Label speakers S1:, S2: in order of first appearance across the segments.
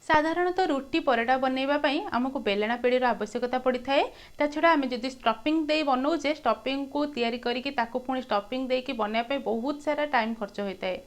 S1: साधारणतः रुटी पराठा बनवाई आमको बेलना पेढ़ीर आवश्यकता पड़ी थाए। ता छड़ा आम जब स्टफिंग दे बनाऊे स्टफिंग को तैयारी करके पुणी स्टफिंग देकी बनवाई बहुत सारा टाइम खर्च होता है।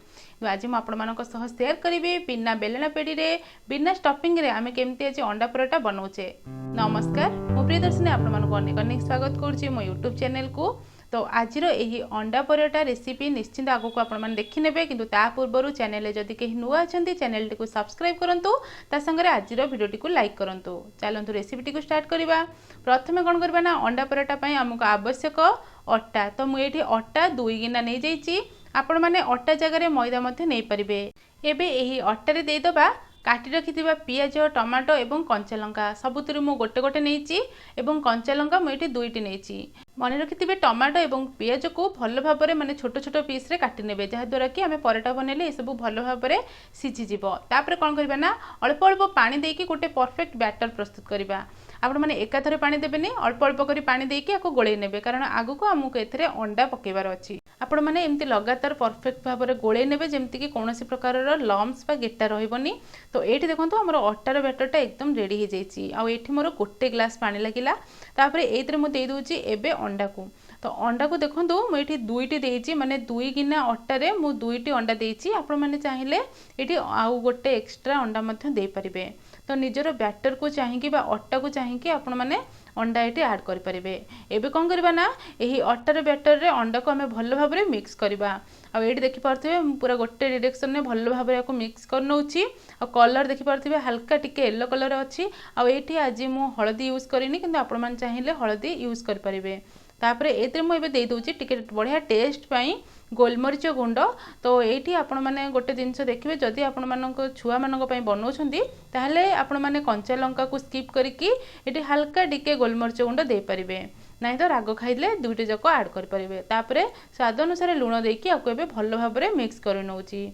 S1: आज मुझे शेयर करी बिना बेलना पेढ़ी रे बिना स्टफिंग रे आम केमती आज अंडा पराठा बनाऊे। नमस्कार, मु प्रियदर्शिनी आपको अनेक अनेक स्वागत करुँची मो यूट्यूब चैनल को। तो आज यही अंडा पराठा रेसिपी निश्चिंत आगक आपने देखी ने कि पूर्व चैनल जदि कहीं नुआ अच्छा चैनल टी सब्सक्राइब करूँ संगे आज भिडियोटी को लाइक करूँ। चलतु रेसिपी को स्टार्ट करवा। प्रथम कौन करवा ना अंडा पराठा आमको आवश्यक अटा। तो मुझे अटा 2 गिना नहीं जाइए। आपण मैंने अटा जगह मैदा नहीं पारे। एबे यही अटारे देदबा काटी रखि पियाज टमाटो एवं कंचा लंका सबुतिर मु गोटे गोटे नहीं एवं कंचा लंका मुझे 2टी नहीं। मन रखिथे टमाटो एवं पियाज को भल भाव में छोट छोट पीस रे काटी नेबे जहाद्वारा कि आम पराठा बनइले ये सब भल भाव में सीझीज। तापर कौन करवा ना अल्प अल्प पानी देकी गोटे परफेक्ट बैटर प्रस्तुत करवा। आपण मैंने एकाथरे पानी देबेनि, अल्प अल्प करी पानी देकी आको गोळेई नेबे कारण आगको आमको एथरे अंडा पकेबार अछि। आपण मैंने एमती लगातार परफेक्ट भाव में गोळेई नेबे जेमती कि कोनोसी प्रकार लम्स बा गेटा रहइबनी। तो एठी देखंतु हमर अटार बैटरटा एकदम रेडी हो जाइए। आ एठी मोर गोटे ग्लास पानी लगिला। तापर एथरे मु देई दोची एबे अंडा को। तो अंडा को देखंतु मु एठी 2टी देइची माने 2 गिना अटारे मु 2टी अंडा देइची। आपण माने चाहिले एठी आउ गोटे एक्स्ट्रा अंडा मध्य देई परिबे। तो निजर बैटर को चाहिए बा अट्टा को चाहिए आपण मैंने अंडा ये ऐड करें। एबे कौन करवा ना यही अटार बैटर रे अंडा को आम भल भाव में मिक्स करवा। आठ देखिपे पूरा गोटे डायरेक्शन में भल भाव में मिक्स कर नौची। कलर देखिपे हल्का टिके येलो कलर अच्छी। आठी आज मु हलदी यूज करनी कि आपण मैंने चाहिए हलदी यूज करें। तापर ये मुझे दे दूची टिके बढ़िया टेस्ट पाई गोलमरीच गुंड। तो ये आपण मैंने गोटे जिनस देखिए जदि आपण मान छुआ मान बनाऊँगी ताहले आपण मैंने कंचा लंका को स्किप करके ये हल्का टिके गोलमरीच गुंड दे पारिबे। नहीं तो राग खाइले 2टी जाक ऐड करें। तापर स्वाद अनुसार लुण देकी आपको भल भाव में मिक्स कर नौची।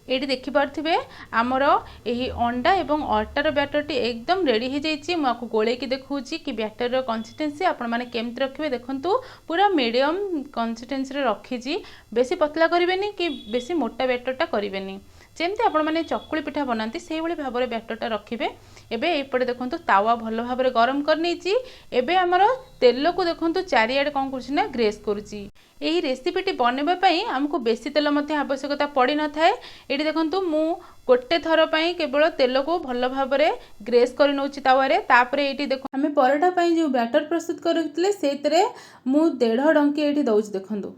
S1: ये देखिपे आमर यही अंडा एवं अटार बैटरटी एकदम रेडी हो जाइए। मुझे गोलेकी देखुची कि बैटर कंसिस्टेंसी आपण मैंने केमती रखिए। देखंतु पूरा मीडियम कंसिस्टेंसी रखी। बेसी पतला करेंगे कि बेसी मोटा बैटरटा करेंगे। जमती आपण मैंने चकुली पिठा बनाती से भाव में बैटरटा रखिए। एबे एपटे देखंतु तावा भल भाव में गरम कर नहीं। एबे आमर तेल को देखंतु चारिआडे कौन करुछि ग्रेस करुछि। यही रेसिपीटी बनवाई आमको बेसी तेल आवश्यकता पड़ी न थाए। ये देखंतु मु गोटे थर पर केवल तेल को भल भाव में ग्रेस कर नौची तावारे। तापर ये देखो आम पराठा पाई जो बैटर प्रस्तुत करते से मु 1.5 डंकी ये दौच देखंतु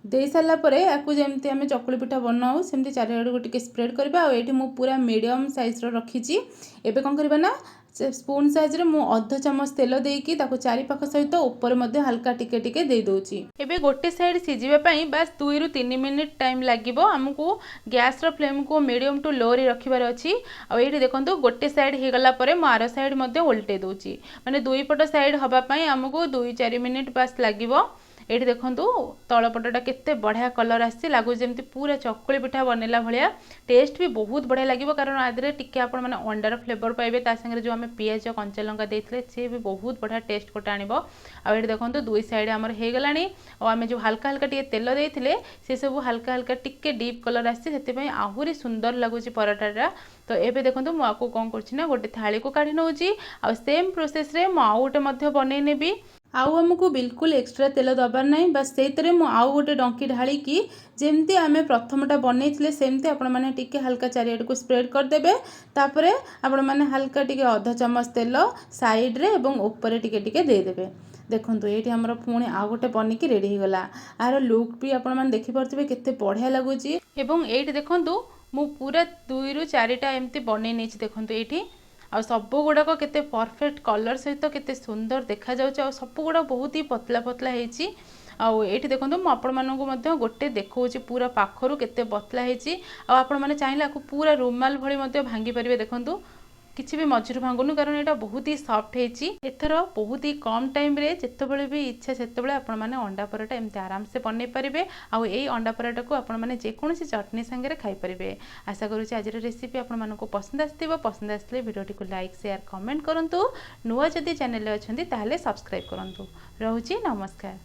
S1: दे सारा आपको जमती आम चकुली पिठा बनाऊ सेमती चारिआडे को टिके स्प्रेड करबा। और ये मु पूरा मीडियम साइज रखी। एबे कौन करबा ना स्पून साइज रे मु अर्ध चामच तेल देकी ताको चारि पाख सहित ऊपर मध्य हल्का टिके टिके दे दोची। एबे गोटे साइड सिझिबा पई बस 2 रु 3 मिनिट टाइम लागिबो। हमकु गैस रो फ्लेम को मीडियम टू लो रे रखिबार अछि। आ एठी देखंतु गोटे साइड हे गला परे मु आरो साइड मध्य उल्टे दोची माने दुई पट साइड हबा पई हमकु 2-4 मिनिट बस लागिबो। ये देखंतु तलपटा केते बढ़िया कलर आसी लागु जमती पूरा चकुली पिठा बनला भाया। टेस्ट भी बहुत बढ़िया लगे कारण आदि टिके आपण मैंने अंडार फ्लेवर पाइबे। ता संगे जो आम पियाज कंचा लंका देते सी भी बहुत बढ़िया टेस्ट गोटे आनिब। आठ देखो 2 साइड आमर हो गलानी। और आम जो हल्का हल्का टिके तेल देते से सब हल्का हल्का टिके डीप कलर आसी आहरी सुंदर लगुच पराठाटा। तो ये देखो मुझे कौन कर गोटे थाली को काढ़ी नौची। आ सेम प्रोसेस रे मु आउ गोटे बनई नेबी। आउ आमको बिल्कुल एक्स्ट्रा तेल दबार नहीं। बस से आउ गोटे डंकी ढाली की जमती आम प्रथमटा बनई सेमती आपण मैंने टिके हल्का चारिआडे को स्प्रेड करदेबे। तापर आपण मैंने हल्का टिके अर्ध चामच तेल साइड रे एवं ऊपर टिके टिके देदेबे। देखंतु ये आमर पुणी आउ गोटे बनिकी रेडी हो गला। आर लुक भी आपण मैंने देखिपे केते बढ़िया लगुच। एवं ये देखंतु मु पूरा 2 रु 4टा एमती बनई नहीं। देखंतु ये आ सब गुड़ाक केते परफेक्ट कलर सहित केते सुंदर देखा जाउछ। सब गुड़ा बहुत ही पतला पतला होइछि। आउ एठी देखंतु मु आपण मानकु मध्य गोटे देखौछि पूरा पाखरु केते पतला होइछि। आ आपण माने चाहिले आकु पूरा रुमाल भली मध्य भांगी परिबे। देखंतु किछि भी मझिरु भांगुनु कारण एटा बहुत ही सॉफ्ट होइछि। एथर बहुत ही कम टाइम रे जेतेबेले भी इच्छा सेतेबेले आपण माने अंडा पराठा एमती आराम से बनै परिबे। आ एई अंडा पराठा को आपण माने जे कोनोसी चटनी संगे रे खाइ परिबे। आशा करूछि आज रेसिपी आपण मानको पसंद आस्थिबो। पसंद आसले वीडियोटी को लाइक शेयर कमेंट करंतु। नुआ जदि चैनल रे अछंती ताहले सब्सक्राइब करंतु। रहूछि नमस्कार।